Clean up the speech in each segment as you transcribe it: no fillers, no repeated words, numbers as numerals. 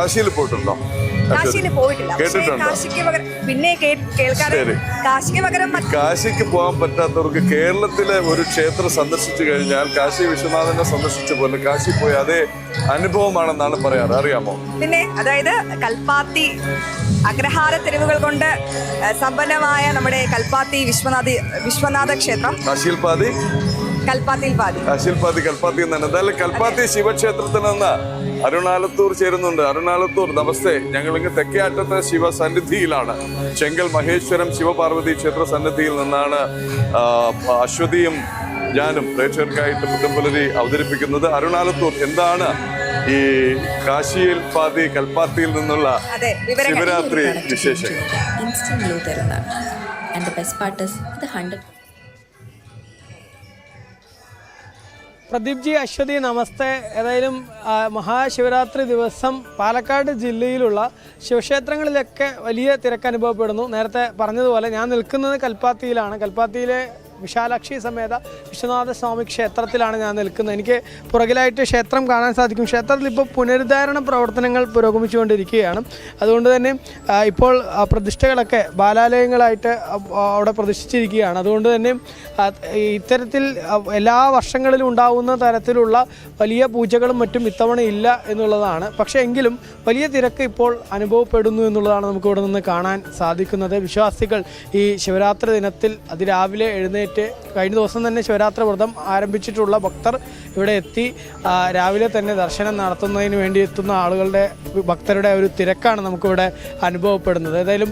കാശിയിൽ പോയിട്ടുണ്ടോ? കാശിയിൽ പോയിട്ടില്ല. കാശിക്ക് പകരം പിന്നെ കേൾക്കാതെ കാശിക്ക് പകരം കാശിക്ക് പോകാൻ പറ്റാത്തവർക്ക് കേരളത്തിലെ ഒരു ക്ഷേത്രം സന്ദർശിച്ചു കഴിഞ്ഞാൽ കാശി വിശ്വനാഥനെ സന്ദർശിച്ച പോലെ കാശി പോയി അതേ അനുഭവമാണെന്നാണ് പറയാറ്. അറിയാമോ? പിന്നെ അതായത് കൽപ്പാത്തി അഗ്രഹാര തെരുവുകൾ കൊണ്ട് സമ്പന്നമായ നമ്മുടെ കൽപ്പാത്തി വിശ്വനാഥ ക്ഷേത്രം. കാശിയിൽ പാതി കൽപ്പാത്തിയിൽ പാതി. കാശിയിൽ പാതി കൽപ്പാത്തി എന്നാണ്. എന്തായാലും കൽപ്പാത്തി ശിവക്ഷേത്രത്തിൽ നിന്ന് അരുണാലത്തൂർ ചേരുന്നുണ്ട്. അരുണാലത്തൂർ നമസ്തേ. ഞങ്ങളിങ്ങ് തെക്കേയറ്റത്തെ ശിവസന്നിധിയിലാണ്. ചെങ്കൽ മഹേശ്വരം ശിവപാർവതി ക്ഷേത്ര സന്നിധിയിൽ നിന്നാണ് അശ്വതിയും ഞാനും പ്രേക്ഷകർക്കായിട്ട് പുത്തൻപുലരി അവതരിപ്പിക്കുന്നത്. അരുണാലത്തൂർ, എന്താണ് ഈ കാശിയിൽ പാതി കൽപ്പാത്തിയിൽ നിന്നുള്ള ശിവരാത്രി വിശേഷങ്ങൾ? പ്രദീപ് ജി, അശ്വതി നമസ്തേ. ഏതായാലും മഹാശിവരാത്രി ദിവസം പാലക്കാട് ജില്ലയിലുള്ള ശിവക്ഷേത്രങ്ങളിലൊക്കെ വലിയ തിരക്ക് അനുഭവപ്പെടുന്നു. നേരത്തെ പറഞ്ഞതുപോലെ ഞാൻ നിൽക്കുന്നത് കൽപ്പാത്തിയിലാണ്. കൽപ്പാത്തിയിലെ വിശാലാക്ഷി സമേത വിശ്വനാഥ സ്വാമി ക്ഷേത്രത്തിലാണ് ഞാൻ നിൽക്കുന്നത്. എനിക്ക് പുറകിലായിട്ട് ക്ഷേത്രം കാണാൻ സാധിക്കും. ക്ഷേത്രത്തിൽ ഇപ്പോൾ പുനരുദ്ധാരണ പ്രവർത്തനങ്ങൾ പുരോഗമിച്ചുകൊണ്ടിരിക്കുകയാണ്. അതുകൊണ്ട് തന്നെ ഇപ്പോൾ പ്രതിഷ്ഠകളൊക്കെ ബാലാലയങ്ങളായിട്ട് അവിടെ പ്രതിഷ്ഠിച്ചിരിക്കുകയാണ്. അതുകൊണ്ട് തന്നെ ഇത്തരത്തിൽ എല്ലാ വർഷങ്ങളിലും ഉണ്ടാകുന്ന തരത്തിലുള്ള വലിയ പൂജകളും മറ്റും ഇത്തവണ ഇല്ല എന്നുള്ളതാണ്. പക്ഷേ എങ്കിലും വലിയ തിരക്ക് ഇപ്പോൾ അനുഭവപ്പെടുന്നു എന്നുള്ളതാണ് നമുക്ക് ഇവിടെ നിന്ന് കാണാൻ സാധിക്കുന്നത്. വിശ്വാസികൾ ഈ ശിവരാത്രി ദിനത്തിൽ അതിരാവിലെ എഴുന്നേറ്റ് കഴിഞ്ഞ ദിവസം തന്നെ ശിവരാത്രി വ്രതം ആരംഭിച്ചിട്ടുള്ള ഭക്തർ ഇവിടെ എത്തി രാവിലെ തന്നെ ദർശനം നടത്തുന്നതിന് വേണ്ടി എത്തുന്ന ഭക്തരുടെ ഒരു തിരക്കാണ് നമുക്കിവിടെ അനുഭവപ്പെടുന്നത്. ഏതായാലും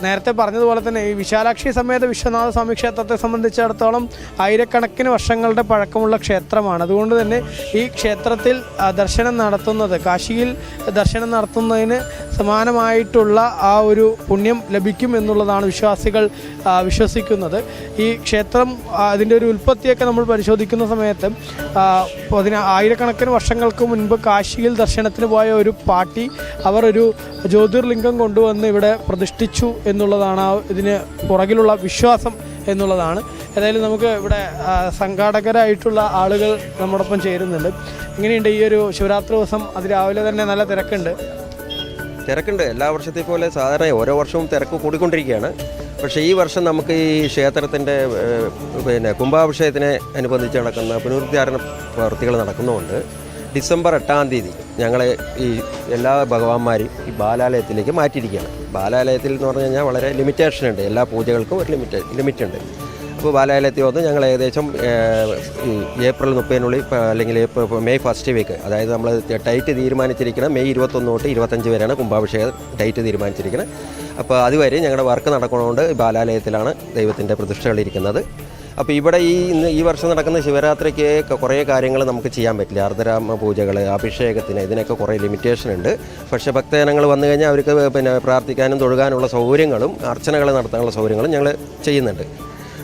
നേരത്തെ പറഞ്ഞതുപോലെ തന്നെ ഈ വിശാലാക്ഷി സമേത വിശ്വനാഥ സ്വാമി ക്ഷേത്രത്തെ സംബന്ധിച്ചിടത്തോളം ആയിരക്കണക്കിന് വർഷങ്ങളുടെ പഴക്കമുള്ള ക്ഷേത്രമാണ്. അതുകൊണ്ട് തന്നെ ഈ ക്ഷേത്രത്തിൽ ദർശനം നടത്തുന്നത്, കാശിയിൽ ദർശനം നടത്തുന്നതിന് സമാനമായിട്ടുള്ള ആ ഒരു പുണ്യം ലഭിക്കും എന്നുള്ളതാണ് വിശ്വാസികൾ വിശ്വസിക്കുന്നത്. ഈ ക്ഷേത്രം അതിൻ്റെ ഒരു ഉൽപ്പത്തിയൊക്കെ നമ്മൾ പരിശോധിക്കുന്ന സമയത്ത് ആയിരക്കണക്കിന് വർഷങ്ങൾക്ക് മുൻപ് കാശിയിൽ ദർശനത്തിന് പോയ ഒരു പാർട്ടി അവർ ഒരു ജ്യോതിർലിംഗം കൊണ്ടുവന്ന് ഇവിടെ പ്രതിഷ്ഠിച്ചു എന്നുള്ളതാണ് ഇതിന് പുറകിലുള്ള വിശ്വാസം എന്നുള്ളതാണ്. ഏതായാലും നമുക്ക് ഇവിടെ സംഘാടകരായിട്ടുള്ള ആളുകൾ നമ്മോടൊപ്പം ചേരുന്നുണ്ട്. എങ്ങനെയുണ്ട് ഈ ഒരു ശിവരാത്രി ദിവസം? അതിരാവിലെ തന്നെ നല്ല തിരക്കുണ്ട്. എല്ലാ വർഷത്തെ പോലെ സാധാരണ ഓരോ വർഷവും തിരക്ക് കൂടിക്കൊണ്ടിരിക്കുകയാണ്. പക്ഷേ ഈ വർഷം നമുക്ക് ഈ ക്ഷേത്രത്തിൻ്റെ കുംഭാഭിഷേകത്തിനെ അനുബന്ധിച്ച് നടക്കുന്ന പുനരുദ്ധാരണ പ്രവൃത്തികൾ നടക്കുന്നതുകൊണ്ട് ഡിസംബർ 8-ാം തീയതി ഞങ്ങളെ ഈ എല്ലാ ഭഗവാന്മാരെയും ഈ ബാലാലയത്തിലേക്ക് മാറ്റിയിരിക്കുകയാണ്. ബാലാലയത്തിൽ എന്ന് പറഞ്ഞു കഴിഞ്ഞാൽ വളരെ ലിമിറ്റേഷൻ ഉണ്ട്. എല്ലാ പൂജകൾക്കും ഒരു ലിമിറ്റ് ഉണ്ട്. അപ്പോൾ ബാലാലയത്തിൽ വന്ന് ഞങ്ങൾ ഏകദേശം ഏപ്രിൽ 30-നുള്ളിൽ അല്ലെങ്കിൽ മെയ് ഫസ്റ്റ് വീക്ക്, അതായത് നമ്മൾ ഡേറ്റ് തീരുമാനിച്ചിരിക്കുന്നത് മെയ് 21 തൊട്ട് 25 വരെയാണ് കുംഭാഭിഷേകം ഡേറ്റ് തീരുമാനിച്ചിരിക്കുന്നത്. അപ്പോൾ അതുവരെ ഞങ്ങളുടെ വർക്ക് നടക്കുന്നതുകൊണ്ട് ബാലാലയത്തിലാണ് ദൈവത്തിൻ്റെ പ്രതിഷ്ഠകളിരിക്കുന്നത്. അപ്പോൾ ഇവിടെ ഈ വർഷം നടക്കുന്ന ശിവരാത്രിക്ക് കുറേ കാര്യങ്ങൾ നമുക്ക് ചെയ്യാൻ പറ്റില്ല. അർദ്ധരാമ പൂജകൾ, അഭിഷേകത്തിന്, ഇതിനൊക്കെ കുറേ ലിമിറ്റേഷൻ ഉണ്ട്. പക്ഷേ ഭക്തജനങ്ങൾ വന്നു കഴിഞ്ഞാൽ അവർക്ക് പ്രാർത്ഥിക്കാനും തൊഴുകാനുള്ള സൗകര്യങ്ങളും അർച്ചനകൾ നടത്താനുള്ള സൗകര്യങ്ങളും ഞങ്ങൾ ചെയ്യുന്നുണ്ട്.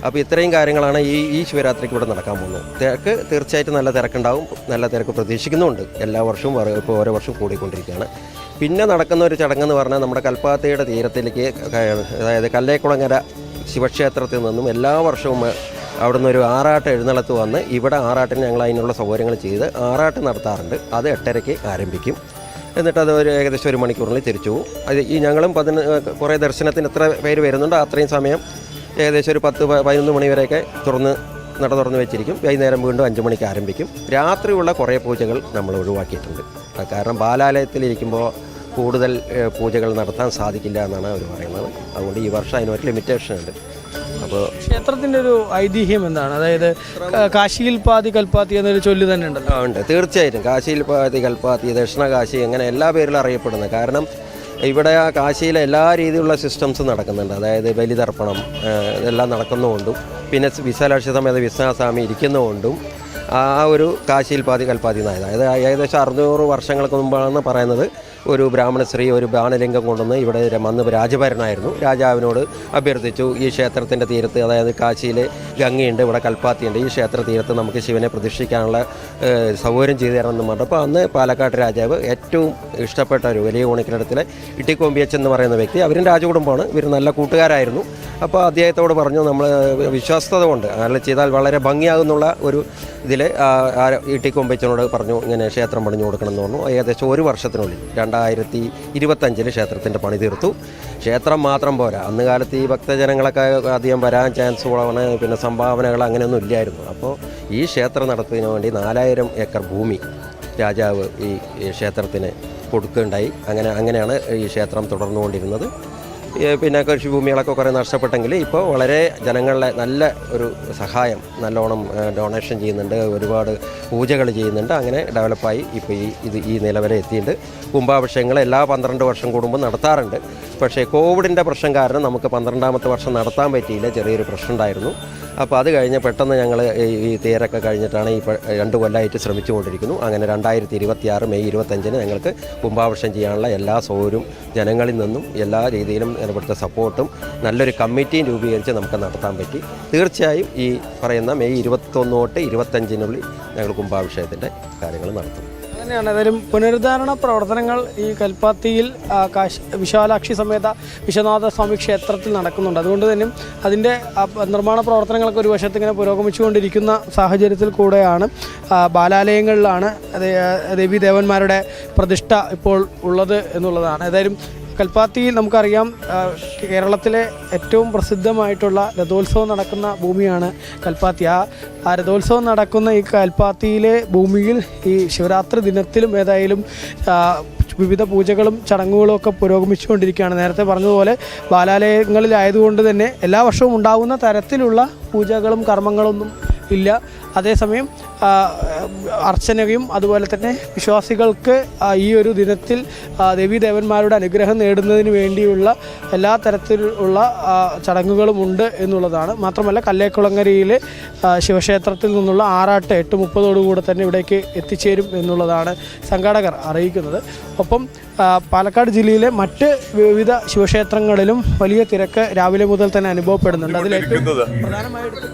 അപ്പോൾ ഇത്രയും കാര്യങ്ങളാണ് ഈ ശിവരാത്രിക്ക് ഇവിടെ നടക്കാൻ പോകുന്നത്. തിരക്ക് തീർച്ചയായിട്ടും നല്ല തിരക്കുണ്ടാവും. നല്ല തിരക്ക് പ്രതീക്ഷിക്കുന്നുമുണ്ട്. എല്ലാ വർഷവും ഇപ്പോൾ ഓരോ വർഷവും കൂടിക്കൊണ്ടിരിക്കുകയാണ്. പിന്നെ നടക്കുന്ന ഒരു ചടങ്ങെന്ന് പറഞ്ഞാൽ നമ്മുടെ കൽപ്പാത്തിയുടെ തീരത്തിലേക്ക്, അതായത് കല്ലേക്കുളങ്ങര ശിവക്ഷേത്രത്തിൽ നിന്നും എല്ലാ വർഷവും അവിടുന്ന് ഒരു ആറാട്ട് എഴുന്നള്ളത്ത് വന്ന് ഇവിടെ ആറാട്ടിന് ഞങ്ങൾ അതിനുള്ള സൗകര്യങ്ങൾ ചെയ്ത് ആറാട്ട് നടത്താറുണ്ട്. അത് 8:30-ക്ക് ആരംഭിക്കും. എന്നിട്ട് അത് ഏകദേശം 1 മണിക്കൂറിൽ തിരിച്ചു പോകും. അത് ഈ ഞങ്ങളും കുറേ ദർശനത്തിന് എത്ര പേര് വരുന്നുണ്ട് അത്രയും സമയം ഏകദേശം ഒരു 10-11 മണി വരെയൊക്കെ നട തുറന്ന് വെച്ചിരിക്കും. വൈകുന്നേരം വീണ്ടും 5 മണിക്ക് ആരംഭിക്കും. രാത്രിയുള്ള കുറേ പൂജകൾ നമ്മൾ ഒഴിവാക്കിയിട്ടുണ്ട്. കാരണം ബാലാലയത്തിലിരിക്കുമ്പോൾ കൂടുതൽ പൂജകൾ നടത്താൻ സാധിക്കില്ല എന്നാണ് അവർ പറയുന്നത്. അതുകൊണ്ട് ഈ വർഷം അതിനൊരു ലിമിറ്റേഷൻ ഉണ്ട്. അപ്പോൾ ക്ഷേത്രത്തിൻ്റെ ഒരു ഐതിഹ്യം എന്താണ്? അതായത് കാശിയിൽ പാതി കൽപ്പാത്തി എന്നൊരു ചൊല്ല് തന്നെ ഉണ്ടല്ലോ. ഉണ്ട്, തീർച്ചയായിട്ടും. കാശിയിൽ പാതി കൽപ്പാത്തി, ദക്ഷിണ കാശി, അങ്ങനെ എല്ലാ പേരിലും അറിയപ്പെടുന്നത്. കാരണം ഇവിടെ കാശിയിലെ എല്ലാ രീതിയിലുള്ള സിസ്റ്റംസും നടക്കുന്നുണ്ട്. അതായത് ബലിതർപ്പണം ഇതെല്ലാം നടക്കുന്നതുകൊണ്ടും പിന്നെ വിശാലാക്ഷി സമേത വിശ്വനാഥസ്വാമി ഇരിക്കുന്നതുകൊണ്ടും ആ ഒരു കാശിയിൽ പാതി കൽപ്പാത്തി എന്നായത്. അതായത് ഏകദേശം 600 വർഷങ്ങൾക്ക് മുമ്പാണെന്ന് പറയുന്നത് ഒരു ബ്രാഹ്മണ സ്ത്രീ ഒരു ബാണലിംഗം കൊണ്ടുവന്ന് ഇവിടെ അന്ന് രാജഭരണമായിരുന്നു. രാജാവിനോട് അഭ്യർത്ഥിച്ചു, ഈ ക്ഷേത്രത്തിൻ്റെ തീരത്ത്, അതായത് കാശിയിൽ ഗംഗയുണ്ട്, ഇവിടെ കൽപ്പാത്തിയുണ്ട്, ഈ ക്ഷേത്ര തീരത്ത് നമുക്ക് ശിവനെ പ്രതിഷ്ഠിക്കാനുള്ള സൗകര്യം ചെയ്തു തരണമെന്ന് പറഞ്ഞപ്പോൾ അന്ന് പാലക്കാട് രാജാവ് ഏറ്റവും ഇഷ്ടപ്പെട്ട ഒരു വലിയ കോണിക്കിനടത്തിലെ ഇട്ടിക്കൊമ്പിയച്ച് എന്ന് പറയുന്ന വ്യക്തി, അവരും രാജകുടുംബമാണ്, ഇവർ നല്ല കൂട്ടുകാരായിരുന്നു. അപ്പോൾ അദ്ദേഹത്തോട് പറഞ്ഞു, നമ്മൾ വിശ്വാസത കൊണ്ട് അങ്ങനെ ചെയ്താൽ വളരെ ഭംഗിയാകുന്നുള്ള ഒരു ഇതിൽ ഇട്ടിക്കൊമ്പച്ചനോട് പറഞ്ഞു ഇങ്ങനെ ക്ഷേത്രം പണിഞ്ഞു കൊടുക്കണം എന്ന് പറഞ്ഞു. ഏകദേശം ഒരു വർഷത്തിനുള്ളിൽ 2025 ക്ഷേത്രത്തിൻ്റെ പണി തീർത്തു. ക്ഷേത്രം മാത്രം പോരാ, അന്ന് കാലത്ത് ഈ ഭക്തജനങ്ങളൊക്കെ അധികം വരാൻ ചാൻസ് കുറവാണ്, പിന്നെ സംഭാവനകൾ അങ്ങനെയൊന്നും ഇല്ലായിരുന്നു. അപ്പോൾ ഈ ക്ഷേത്രം നടത്തുന്നതിന് വേണ്ടി 4000 ഏക്കർ ഭൂമി രാജാവ് ഈ ക്ഷേത്രത്തിന് കൊടുക്കുകയുണ്ടായി. അങ്ങനെയാണ് ഈ ക്ഷേത്രം തുടർന്നുകൊണ്ടിരുന്നത്. പിന്നെ കൃഷിഭൂമികളൊക്കെ കുറേ നഷ്ടപ്പെട്ടെങ്കിൽ ഇപ്പോൾ വളരെ ജനങ്ങളുടെ നല്ല ഒരു സഹായം, നല്ലോണം ഡൊണേഷൻ ചെയ്യുന്നുണ്ട്, ഒരുപാട് പൂജകൾ ചെയ്യുന്നുണ്ട്. അങ്ങനെ ഡെവലപ്പായി ഇപ്പോൾ ഈ നില വരെ എത്തിയിട്ടുണ്ട്. കുംഭാഭിഷേകങ്ങൾ എല്ലാ 12 വർഷം കൂടുമ്പോൾ നടത്താറുണ്ട്. പക്ഷേ കോവിഡിൻ്റെ പ്രശ്നം കാരണം നമുക്ക് 12ാമത്തെ വർഷം നടത്താൻ പറ്റിയില്ല, ചെറിയൊരു പ്രശ്നം ഉണ്ടായിരുന്നു. അപ്പോൾ അത് കഴിഞ്ഞ് പെട്ടെന്ന് ഞങ്ങൾ ഈ തേരൊക്കെ കഴിഞ്ഞിട്ടാണ് ഇപ്പോൾ 2 കൊല്ലമായിട്ട് ശ്രമിച്ചുകൊണ്ടിരിക്കുന്നു. അങ്ങനെ 2026 മെയ് 25 ഞങ്ങൾക്ക് കുംഭാഭിഷേകം ചെയ്യാനുള്ള എല്ലാ സൗകര്യവും ജനങ്ങളിൽ നിന്നും എല്ലാ രീതിയിലും ഇവിടുത്തെ സപ്പോർട്ടും നല്ലൊരു കമ്മിറ്റിയും രൂപീകരിച്ച് നമുക്ക് നടത്താൻ പറ്റി. തീർച്ചയായും ഈ പറയുന്ന മെയ് 21 തൊട്ട് 25 ഞങ്ങൾ കുംഭാഭിഷേകത്തിൻ്റെ കാര്യങ്ങൾ നടത്തും. അങ്ങനെയാണ്. ഏതായാലും പുനരുദ്ധാരണ പ്രവർത്തനങ്ങൾ ഈ കൽപ്പാത്തിയിൽ വിശാലാക്ഷി സമേത വിശ്വനാഥ സ്വാമി ക്ഷേത്രത്തിൽ നടക്കുന്നുണ്ട്. അതുകൊണ്ട് തന്നെ അതിൻ്റെ നിർമ്മാണ പ്രവർത്തനങ്ങളൊക്കെ ഒരു വശത്ത് ഇങ്ങനെ പുരോഗമിച്ചുകൊണ്ടിരിക്കുന്ന സാഹചര്യത്തിൽ കൂടെയാണ് ബാലാലയങ്ങളിലാണ് ദേവീദേവന്മാരുടെ പ്രതിഷ്ഠ ഇപ്പോൾ ഉള്ളത് എന്നുള്ളതാണ്. ഏതായാലും കൽപ്പാത്തിയിൽ നമുക്കറിയാം, കേരളത്തിലെ ഏറ്റവും പ്രസിദ്ധമായിട്ടുള്ള രഥോത്സവം നടക്കുന്ന ഭൂമിയാണ് കൽപ്പാത്തി. ആ രഥോത്സവം നടക്കുന്ന ഈ കൽപ്പാത്തിയിലെ ഭൂമിയിൽ ഈ ശിവരാത്രി ദിനത്തിലും ഏതായാലും വിവിധ പൂജകളും ചടങ്ങുകളും ഒക്കെ പുരോഗമിച്ചുകൊണ്ടിരിക്കുകയാണ്. നേരത്തെ പറഞ്ഞതുപോലെ ബാലാലയങ്ങളിലായതുകൊണ്ട് തന്നെ എല്ലാ വർഷവും ഉണ്ടാകുന്ന തരത്തിലുള്ള പൂജകളും കർമ്മങ്ങളൊന്നും ഇല്ല. അതേസമയം അർച്ചനയും അതുപോലെ തന്നെ വിശ്വാസികൾക്ക് ഈ ഒരു ദിനത്തിൽ ദേവീദേവന്മാരുടെ അനുഗ്രഹം നേടുന്നതിന് വേണ്ടിയുള്ള എല്ലാ തരത്തിലുള്ള ചടങ്ങുകളും ഉണ്ട് എന്നുള്ളതാണ്. മാത്രമല്ല കല്ലേക്കുളങ്ങരയിലെ ശിവക്ഷേത്രത്തിൽ നിന്നുള്ള ആറാട്ട് 8:30 തന്നെ ഇവിടേക്ക് എത്തിച്ചേരും എന്നുള്ളതാണ് സംഘാടകർ അറിയിക്കുന്നത്. ഒപ്പം പാലക്കാട് ജില്ലയിലെ മറ്റ് വിവിധ ശിവക്ഷേത്രങ്ങളിലും വലിയ തിരക്ക് രാവിലെ മുതൽ തന്നെ അനുഭവപ്പെടുന്നുണ്ട്. അതിലേറ്റവും പ്രധാനമായിട്ട്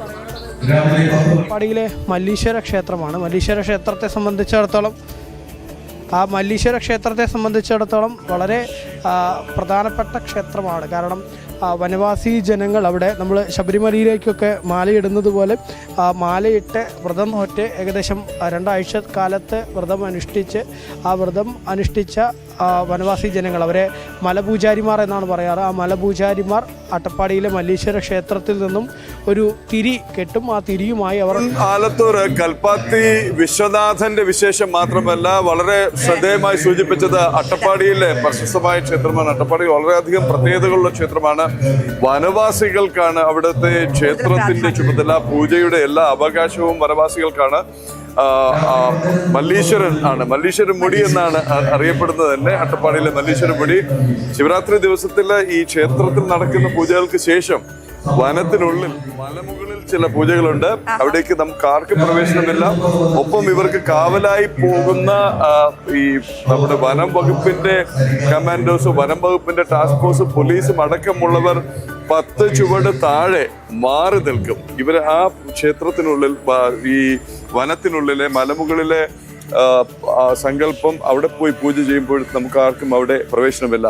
പാടിയിലെ മല്ലീശ്വര ക്ഷേത്രമാണ്. മല്ലീശ്വര ക്ഷേത്രത്തെ സംബന്ധിച്ചിടത്തോളം വളരെ പ്രധാനപ്പെട്ട ക്ഷേത്രമാണ്. കാരണം വനവാസി ജനങ്ങൾ അവിടെ നമ്മൾ ശബരിമലയിലേക്കൊക്കെ മാലയിടുന്നത് പോലെ മാലയിട്ട് വ്രതം നോറ്റ് ഏകദേശം 2 ആഴ്ച കാലത്ത് വ്രതം അനുഷ്ഠിച്ച വനവാസി ജനങ്ങൾ, അവരെ മലപൂജാരിമാർ എന്നാണ് പറയാറ്. ആ മലപൂജാരിമാർ അട്ടപ്പാടിയിലെ മല്ലീശ്വര ക്ഷേത്രത്തിൽ നിന്നും ഒരു തിരി കെട്ടും. ആ തിരിയുമായി അവർ ആലത്തൂർ കൽപ്പാത്തി വിശ്വനാഥന്റെ വിശേഷം മാത്രമല്ല, വളരെ ശ്രദ്ധേയമായി സൂചിപ്പിച്ചത് അട്ടപ്പാടിയിലെ പ്രശസ്തമായ ക്ഷേത്രമാണ്. അട്ടപ്പാടി വളരെയധികം പ്രത്യേകതകളുള്ള ക്ഷേത്രമാണ്. വനവാസികൾക്കാണ് അവിടുത്തെ ക്ഷേത്രത്തിന്റെ ചുമതല, പൂജയുടെ എല്ലാ അവകാശവും വനവാസികൾക്കാണ്. മല്ലീശ്വരൻ മുടി എന്നാണ് അറിയപ്പെടുന്നത് തന്നെ അട്ടപ്പാടിയിലെ മല്ലീശ്വരൻ മുടി. ശിവരാത്രി ദിവസത്തിൽ ഈ ക്ഷേത്രത്തിൽ നടക്കുന്ന പൂജകൾക്ക് ശേഷം വനത്തിനുള്ളിൽ മലമുകളിൽ ചില പൂജകളുണ്ട്. അവിടേക്ക് നമുക്ക് ആർക്കും പ്രവേശനമില്ല. ഒപ്പം ഇവർക്ക് കാവലായി പോകുന്ന ഈ നമ്മുടെ വനം വകുപ്പിന്റെ കമാൻഡോസ്, വനം വകുപ്പിന്റെ ടാസ്ക് ഫോഴ്സ്, പോലീസും അടക്കമുള്ളവർ 10 ചുവട് താഴെ മാറി നിൽക്കും. ഇവർ ആ ക്ഷേത്രത്തിനുള്ളിൽ, ഈ വനത്തിനുള്ളിലെ മലമുകളിലെ സങ്കല്പം അവിടെ പോയി പൂജ ചെയ്യുമ്പോൾ നമുക്ക് ആർക്കും അവിടെ പ്രവേശനമില്ല.